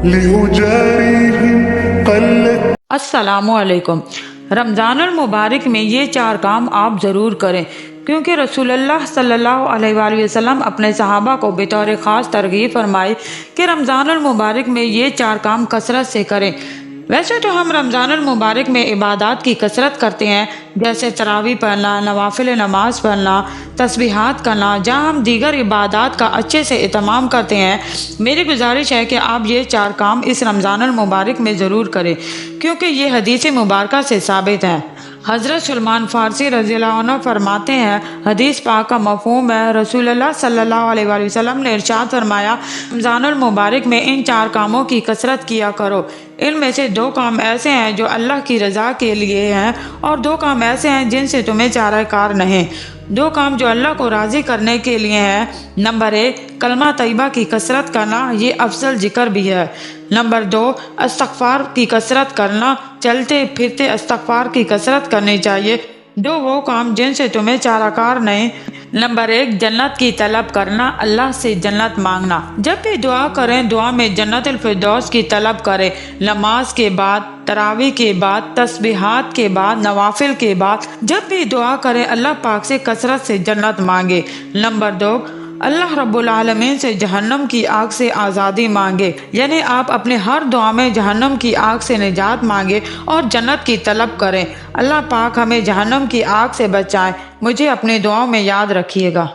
لأجاريهم قلت السلام علیکم۔ رمضان المبارک میں یہ 4 کام آپ ضرور کریں، کیونکہ رسول اللہ صلی اللہ علیہ وآلہ وسلم اپنے صحابہ کو بطور خاص ترغیب فرمائی کہ رمضان المبارک میں یہ 4 کام کثرت سے کریں۔ ویسے تو ہم رمضان المبارک میں عبادات کی کثرت کرتے ہیں، جیسے تراویح پڑھنا، نوافل نماز پڑھنا، تسبیحات کرنا، جہاں ہم دیگر عبادات کا اچھے سے اہتمام کرتے ہیں۔ میری گزارش ہے کہ آپ یہ 4 کام اس رمضان المبارک میں ضرور کریں، کیونکہ یہ حدیث مبارکہ سے ثابت ہے۔ حضرت سلمان فارسی رضی اللہ عنہ فرماتے ہیں، حدیث پاک کا مفہوم ہے، رسول اللہ صلی اللہ علیہ وآلہ وسلم نے ارشاد فرمایا، رمضان المبارک میں ان 4 کاموں کی کثرت کیا کرو۔ ان میں سے 2 کام ایسے ہیں جو اللہ کی رضا کے لیے ہیں، اور 2 کام ایسے ہیں جن سے تمہیں چارہ کار نہیں۔ 2 کام جو اللہ کو راضی کرنے کے لیے ہیں۔ نمبر 1، کلمہ طیبہ کی کثرت کرنا، یہ افضل ذکر بھی ہے۔ نمبر 2، استغفار کی کثرت کرنا، چلتے پھرتے استغفار کی کثرت کرنی چاہیے۔ 2 وہ کام جن سے تمہیں چارہ کار نہیں۔ نمبر 1، جنت کی طلب کرنا، اللہ سے جنت مانگنا۔ جب بھی دعا کریں، دعا میں جنت الفردوس کی طلب کریں۔ نماز کے بعد، تراویح کے بعد، تسبیحات کے بعد، نوافل کے بعد جب بھی دعا کریں، اللہ پاک سے کثرت سے جنت مانگے۔ نمبر 2، اللہ رب العالمین سے جہنم کی آگ سے آزادی مانگے، یعنی آپ اپنے ہر دعا میں جہنم کی آگ سے نجات مانگے اور جنت کی طلب کریں۔ اللہ پاک ہمیں جہنم کی آگ سے بچائے۔ مجھے اپنی دعاؤں میں یاد رکھیے گا۔